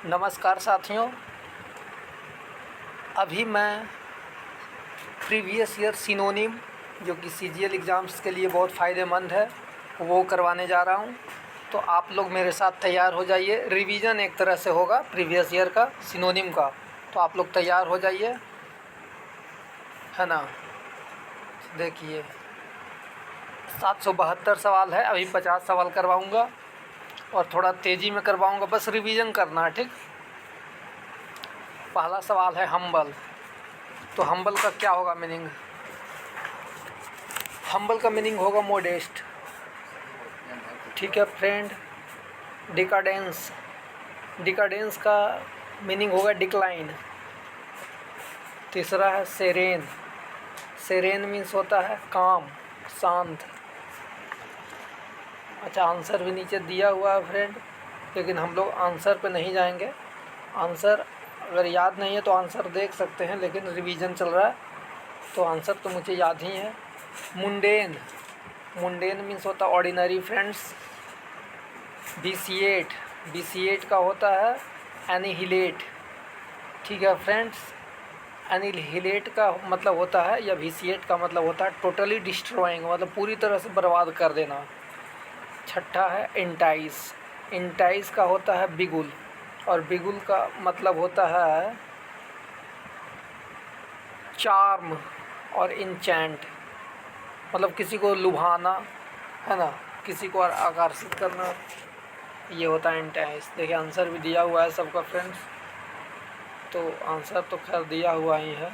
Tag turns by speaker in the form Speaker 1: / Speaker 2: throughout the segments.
Speaker 1: नमस्कार साथियों, अभी मैं प्रीवियस ईयर सिनोनिम जो कि सीजीएल एग्ज़ाम्स के लिए बहुत फ़ायदेमंद है वो करवाने जा रहा हूँ। तो आप लोग मेरे साथ तैयार हो जाइए। रिवीजन एक तरह से होगा प्रीवियस ईयर का सिनोनिम का, तो आप लोग तैयार हो जाइए, है ना। देखिए 772 सवाल है, अभी 50 सवाल करवाऊँगा और थोड़ा तेज़ी में करवाऊँगा, बस रिवीजन करना है, ठीक। पहला सवाल है हम्बल। तो हम्बल का क्या होगा मीनिंग? हम्बल का मीनिंग होगा मोडेस्ट, ठीक है फ्रेंड। डिकाडेंस, डिकाडेंस का मीनिंग होगा डिक्लाइन। तीसरा है सेरेन, सेरेन मीन्स होता है काम, शांत। अच्छा, आंसर भी नीचे दिया हुआ है फ्रेंड, लेकिन हम लोग आंसर पे नहीं जाएंगे। आंसर अगर याद नहीं है तो आंसर देख सकते हैं, लेकिन रिवीजन चल रहा है तो आंसर तो मुझे याद ही है। मुंडेन, मुंडेन मीन्स होता है ऑर्डिनरी फ्रेंड्स। विसिएट, विसिएट का होता है एनिहिलेट, ठीक है फ्रेंड्स। एनिहिलेट का मतलब होता है, या विसिएट का मतलब होता है टोटली डिस्ट्रॉइंग, मतलब पूरी तरह से बर्बाद कर देना। छठा है इंटाइस, इंटाइस का होता है बिगुल, और बिगुल का मतलब होता है चार्म और इंचेंट, मतलब किसी को लुभाना, है ना, किसी को आकर्षित करना, ये होता है इंटाइस। देखिए आंसर भी दिया हुआ है सबका फ्रेंड्स, तो आंसर तो खैर दिया हुआ ही है।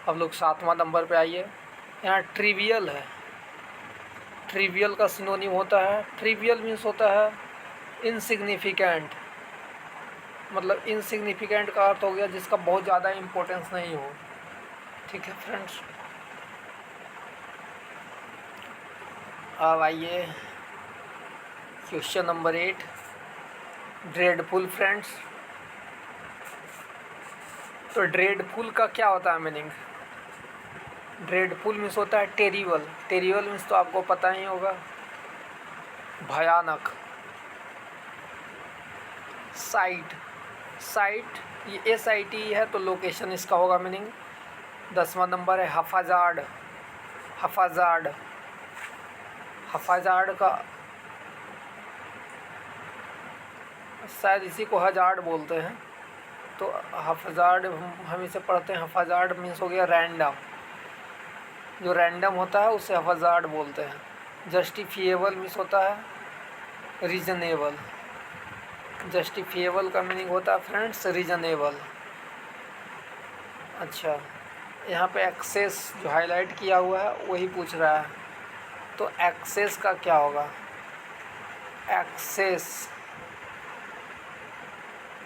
Speaker 1: अब लोग 7वां नंबर पे आइए। यहाँ ट्रिवियल है। ट्रिवियल का सिनोनिम होता है, ट्रिवियल मीन्स होता है इनसिग्निफिकेंट, मतलब इनसिग्निफिकेंट का अर्थ हो गया जिसका बहुत ज़्यादा इम्पोर्टेंस नहीं हो, ठीक है फ्रेंड्स। अब आइए क्वेश्चन नंबर 8, ड्रेडफुल फ्रेंड्स। तो ड्रेडफुल का क्या होता है मीनिंग? ड्रेडफुल मीन्स होता है टेरिबल, टेरिबल मीन्स तो आपको पता ही होगा, भयानक। साइट, साइट ये SIT है तो लोकेशन इसका होगा मीनिंग। 10वां नंबर है हफाजार्ड, हफाजार्ड, हफाजार्ड का शायद इसी को हजार्ड बोलते हैं, तो हफाजार्ड हम इसे पढ़ते हैं। हफाजार्ड मीन्स हो गया रैंडम, जो रैंडम होता है उसे हफाजार्ड बोलते हैं। जस्टिफिएबल मीन्स होता है रीजनेबल, जस्टिफिएबल का मीनिंग होता है फ्रेंड्स रीजनेबल। अच्छा, यहाँ पे एक्सेस जो हाईलाइट किया हुआ है वही पूछ रहा है, तो एक्सेस का क्या होगा? एक्सेस,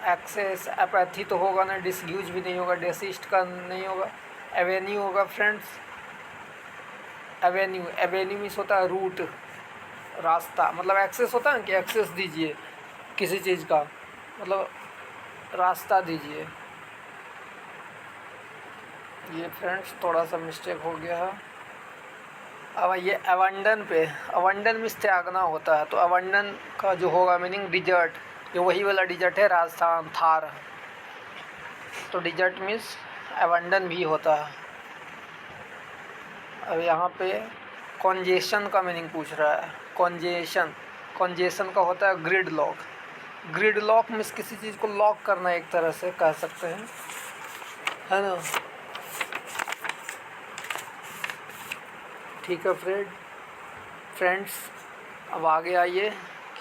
Speaker 1: एक्सेस अपैथी तो होगा ना, डिसयूज भी नहीं होगा, डेसिस्ट का नहीं होगा, एवेन्यू होगा फ्रेंड्स। एवेन्यू, एवेन्यू मीन्स होता है रूट, रास्ता, मतलब एक्सेस होता है ना कि एक्सेस दीजिए किसी चीज़ का, मतलब रास्ता दीजिए। ये फ्रेंड्स थोड़ा सा मिस्टेक हो गया है। अब आइए अबंडन पे। अबंडन मीन्स त्यागना होता है, तो अबंडन का जो होगा मीनिंग डिजर्ट, ये वही वाला डिजर्ट है राजस्थान थार, तो डिजर्ट मीन्स अबंडन भी होता है। अब यहाँ पे कॉन्जेशन का मीनिंग पूछ रहा है। कॉन्जेशन, कॉन्जेशन का होता है grid lock, grid lock means किसी चीज़ को लॉक करना, एक तरह से कह सकते हैं, है ना। ठीक है फ्रेंड्स, अब आगे आइए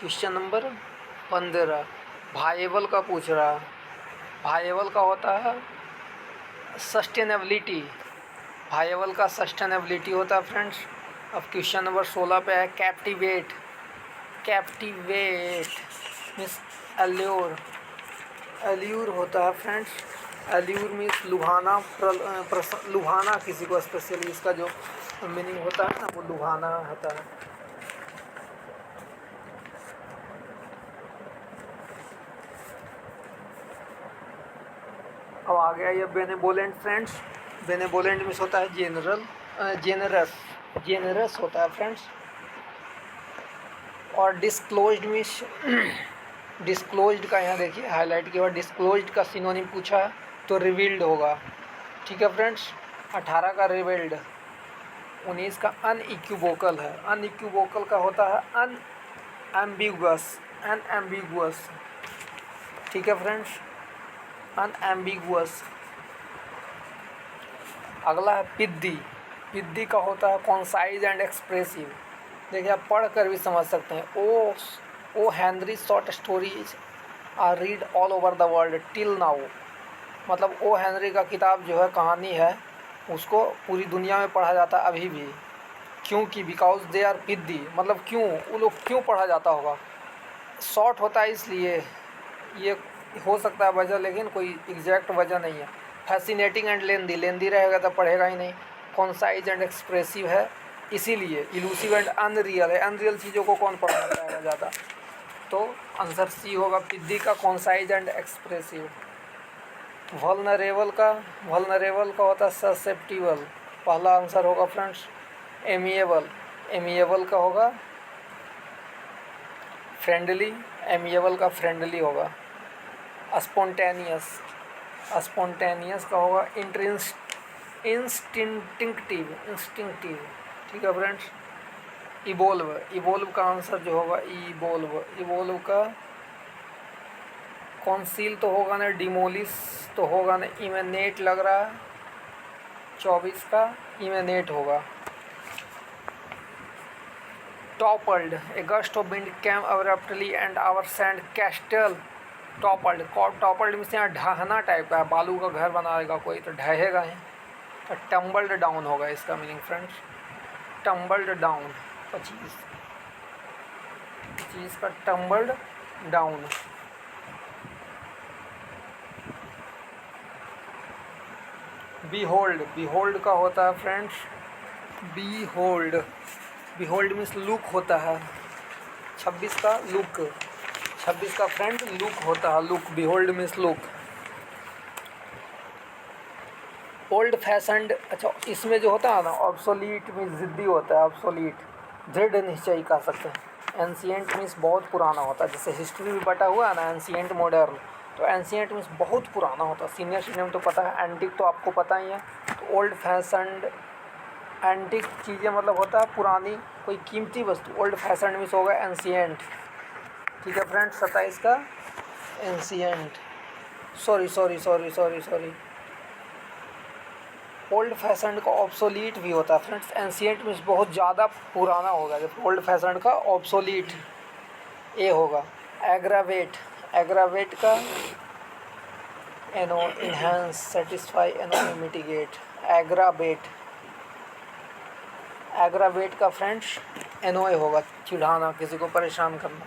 Speaker 1: क्वेश्चन नंबर 15। वायेबल का पूछ रहा है। वायेबल का होता है सस्टेनेबिलिटी, वायेबल का सस्टेनेबिलिटी होता है फ्रेंड्स। अब क्वेश्चन नंबर 16 पे है captivate, captivate means allure, allure होता है फ्रेंड्स। एल्यूर मीन्स लुभाना, लुभाना किसी को स्पेशली, इसका जो मीनिंग होता है ना वो लुभाना होता है। अब आ गया ये बेनेवोलेंट फ्रेंड्स। बेनेवोलेंट मीन्स होता है जेनरल, जेनरस, जेनरस होता है फ्रेंड्स। और डिस्क्लोज्ड मीन्स डिस्क्लोज्ड का यहाँ देखिए हाईलाइट किया हुआ, डिस्क्लोज्ड का सिनोनिम पूछा है तो रिवील्ड होगा। ठीक है फ्रेंड्स। 18 का रिवील्ड। 19 का अनइक्विवोकल है। अनइक्विवोकल का होता है अनएम्बिगुअस। अनएम्बिगुअस। ठीक है फ्रेंड्स, अनएम्बिगुअस। अगला है पिद्दी। पिद्दी का होता है कॉन्साइज एंड एक्सप्रेसिव। देखिए आप पढ़ कर भी समझ सकते हैं। O Henry short stories are read all over the world till now. मतलब ओ हेनरी का किताब जो है, कहानी है, उसको पूरी दुनिया में पढ़ा जाता है अभी भी। क्योंकि बिकॉज दे आर पिद्दी, मतलब क्यों, वो लोग क्यों पढ़ा जाता होगा। शॉर्ट होता है इसलिए, ये हो सकता है वजह, लेकिन कोई एग्जैक्ट वजह नहीं है। फैसिनेटिंग एंड लेंदी, लेंदी रहेगा तो पढ़ेगा ही नहीं। कॉन्साइज एंड एक्सप्रेसिव है इसीलिए। इलूसिव एंड अनरियल है, अनरियल चीज़ों को कौन पढ़ना चाहेगा ज़्यादा। तो आंसर सी होगा पिद्दी का, कॉन्साइज एंड एक्सप्रेसिव। वल्नरेबल का होता है ससेप्टिबल। पहला आंसर होगा फ्रेंड्स। एमिएबल का होगा फ्रेंडली। एमिएबल का फ्रेंडली होगा। स्पॉन्टेनियस का होगा इंस्टिंक्टिव। ठीक है फ्रेंड्स। इवोल्व का आंसर जो होगा इवोल्व का कॉन्सील तो होगा ना, डिमोलिश तो होगा ना, इमेनेट लग रहा है। 24 का इमेनेट होगा। Toppled, a gust of wind came abruptly and our sand castle toppled में से यहाँ ढहना टाइप का है, बालू का घर बनाएगा कोई तो ढहेगा ही। तो टम्बल्ड डाउन होगा इसका मीनिंग फ्रेंड्स। टम्बल्ड डाउन 25 का टम्बल्ड डाउन। बिहोल्ड का होता है फ्रेंड्स बिहोल्ड मीन्स लुक होता है। 26 का लुक, 26 का फ्रेंड लुक होता है, look. Behold means look. Old fashioned, अच्छा इसमें जो होता है ना ऑब्सोलीट मीन्स ज़िद्दी होता है, ऑब्सोलीट। दृढ़ निश्चयी कह सकते हैं। एंशिएंट मीन्स बहुत पुराना होता है, जैसे हिस्ट्री में बटा हुआ है ना एंशिएंट मॉडर्न, तो एंशिएंट मीन्स बहुत पुराना होता है। सीनियर स्टूडेंट में तो पता है, एंटिक तो आपको पता ही है। तो ओल्ड फैशनड, एंटिक चीज़ें मतलब होता है पुरानी कोई कीमती वस्तु। ओल्ड फैशनड मीन्स होगा एंशिएंट। ठीक है फ्रेंड्स। 27 का एंशिएंट, सॉरी ओल्ड फैशनड का ऑब्सोलीट भी होता है फ्रेंड्स। एंशिएंट मीन्स बहुत ज़्यादा पुराना होगा, जब ओल्ड फैशनड का ऑब्सोलीट ए होगा। एग्रावेट का एनो इन्हांस, सेटिस्फाई, एनो मिटिगेट। एग्रावेट का फ्रेंड्स एनोए होगा, चिढ़ाना, किसी को परेशान करना।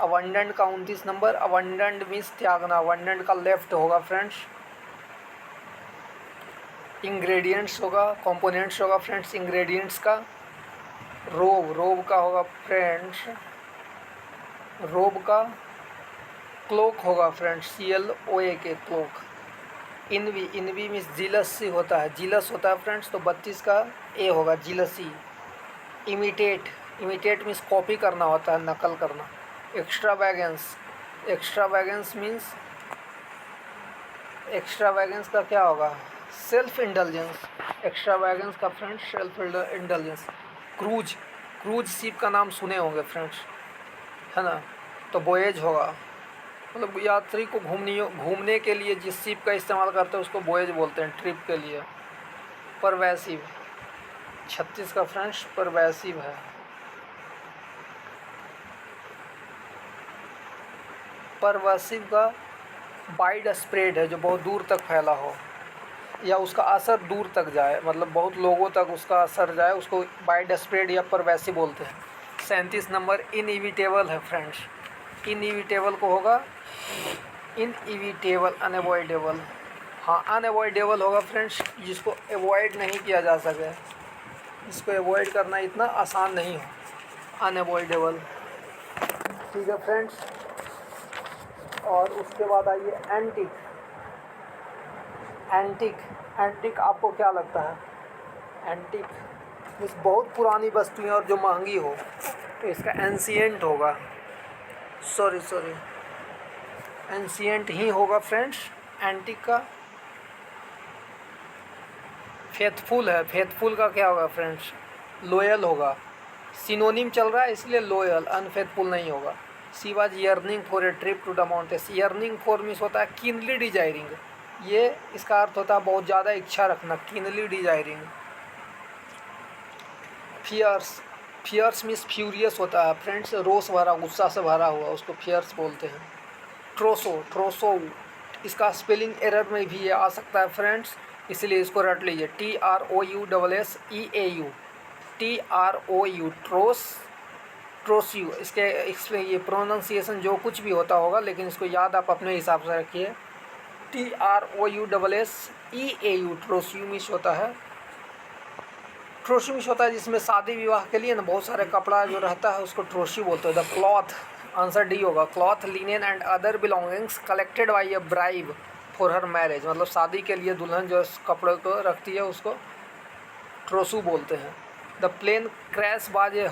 Speaker 1: अवंडेंट का 29 नंबर, अवंडेंट मीन्स त्यागना। अवंडेंट का लेफ्ट होगा फ्रेंड्स। इंग्रेडिएंट्स होगा, कंपोनेंट्स होगा फ्रेंड्स। इंग्रेडिएंट्स का रोब का होगा फ्रेंड्स, रोब का क्लोक होगा फ्रेंड्स, CLOA के क्लोक। इनवी मीन्स जीलसी होता है, जीलस होता है फ्रेंड्स, तो 32 का ए होगा, जीलसी। इमिटेट मीन्स कॉपी करना होता है, नकल करना। एक्स्ट्रावैगेंस मीन्स, एक्स्ट्रावैगेंस का क्या होगा, सेल्फ इंडल्जेंस। एक्स्ट्रावैगेंस का friends self indulgence. Cruise ship का नाम सुने होंगे फ्रेंड्स, है ना, तो वोएज होगा। मतलब यात्री को घूमने के लिए जिस शिप का इस्तेमाल करते हैं उसको वोएज बोलते हैं, ट्रिप के लिए। परवैसिव, 36 का फ्रेंड्स परवैसिव है। परवैसिव का वाइड स्प्रेड है, जो बहुत दूर तक फैला हो या उसका असर दूर तक जाए, मतलब बहुत लोगों तक उसका असर जाए, उसको वाइड स्प्रेड या परवैसिव बोलते हैं। 37 नंबर इनइविटेबल है फ्रेंड्स। इनइविटेबल को होगा इनइविटेबल, अनअवॉइडेबल। हाँ अनअवॉइडेबल होगा फ्रेंड्स, जिसको अवॉइड नहीं किया जा सके, इसको अवॉइड करना इतना आसान नहीं हो, अनअवॉइडेबल। ठीक है फ्रेंड्स। और उसके बाद आइए एंटिक आपको क्या लगता है। एंटिक मीन्स बहुत पुरानी वस्तुएं और जो महंगी हो, तो इसका एंशिएंट होगा। सॉरी एंशिएंट ही होगा फ्रेंड्स, एंटिक का फेथफुल है, फेथफुल का क्या होगा फ्रेंड्स, लॉयल होगा। सिनोनिम चल रहा है इसलिए लॉयल, अनफेथफुल नहीं होगा। She was yearning for a trip to the mountains, yearning for means होता है कीनली डिजायरिंग, ये इसका अर्थ होता है बहुत ज़्यादा इच्छा रखना, keenly desiring. Fierce, fierce means furious होता है फ्रेंड्स, रोष भरा, गुस्सा से भरा हुआ, उसको फियर्स बोलते हैं। ट्रोसो, ट्रोसो इसका स्पेलिंग एरर में भी ये आ सकता है फ्रेंड्स, इसलिए इसको रट लीजिए, TROUSSEAU, TROU, ट्रोस, ट्रोसियो। इसके ये प्रोनाउंसिएशन जो कुछ भी होता होगा, लेकिन इसको याद आप अपने हिसाब से रखिए। TROUSSEAU, ट्रोसियोमिस होता है। ट्रोसियोमिस होता है जिसमें शादी विवाह के लिए ना बहुत सारे कपड़ा जो रहता है उसको ट्रोसी बोलते हैं। द क्लॉथ, आंसर डी होगा, cloth, linen and other belongings collected by A bribe for her marriage, मतलब शादी के लिए दुल्हन जो कपड़े को रखती है उसको ट्रोसू बोलते हैं। The plane crash was a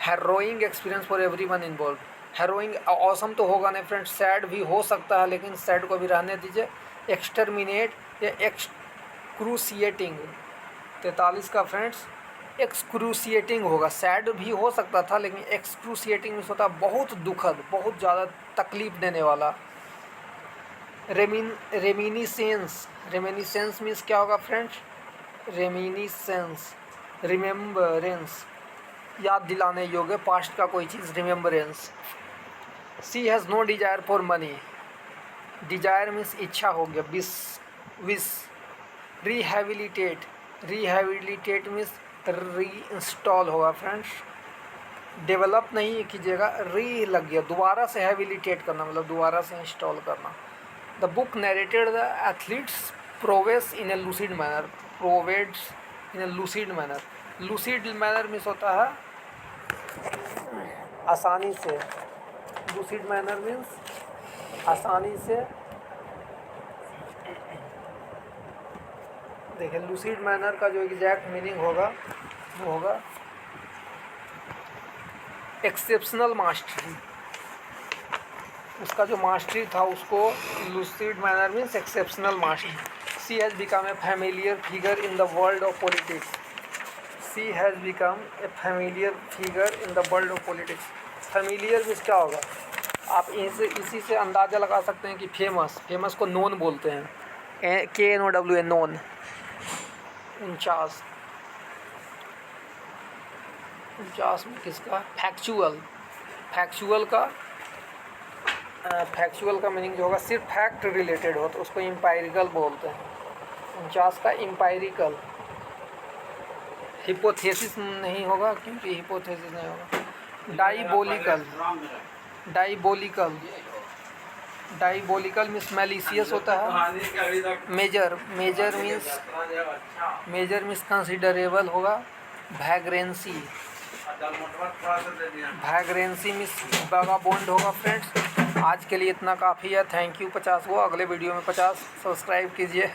Speaker 1: harrowing experience for everyone involve. Harrowing awesome तो होगा नहीं फ्रेंड्स, सैड भी हो सकता है, लेकिन सैड को भी रहने दीजिए। एक्सटर्मिनेट या एक्सक्रूसिएटिंग, 43 का फ्रेंड्स एक्सक्रूसिएटिंग होगा, सैड भी हो सकता था लेकिन एक्सक्रूसिएटिंग मीन्स होता है बहुत दुखद, बहुत ज़्यादा तकलीफ देने वाला। रेमिनिसेंस, रेमिनिसेंस मीन्स क्या होगा फ्रेंड्स, रेमिनिसेंस, रिमेम्बरेंस, याद दिलाने योग्य, पास्ट का कोई चीज़, remembrance. She has no desire for money, desire means इच्छा हो गया, wish. Rehabilitate, rehabilitate means reinstall होगा फ्रेंड्स, डेवलप नहीं कीजिएगा, री लग गया, दोबारा से हैबिलिटेट करना मतलब दोबारा से इंस्टॉल करना। The book narrated the athlete's prowess in a lucid manner, prowess in a lucid manner, lucid manner means होता है आसानी से, लूसिड मैनर मीन्स आसानी से। देखिए लूसिड मैनर का जो एग्जैक्ट मीनिंग होगा वो होगा एक्सेप्शनल मास्टरी, उसका जो मास्टरी था उसको lucid manner means exceptional mastery. She has become a familiar figure in the world of politics, she has become a familiar figure in the world of politics. Familiar means क्या होगा, आप इसी से अंदाज़ा लगा सकते हैं कि फेमस, फेमस को नोन बोलते हैं, KNOW, नोन। 49 में किसका, फैक्चुअल, फैक्चुअल का मीनिंग जो होगा सिर्फ फैक्ट रिलेटेड हो तो उसको एम्पायरिकल बोलते हैं। 49 का एम्पायरिकल। हिपोथेसिस नहीं होगा क्योंकि हिपोथेसिस नहीं होगा। डाइबोलिकल, डाइबोलिकल, डाइबोलिकल मीन्स मैलिशियस होता है। मेजर, मेजर मीन्स कंसिडरेबल होगा। वैग्रेंसी, वैग्रेंसी मीन्स वैगाबोंड होगा फ्रेंड्स। आज के लिए इतना काफ़ी है, थैंक यू। 50 को अगले वीडियो में 50 सब्सक्राइब कीजिए।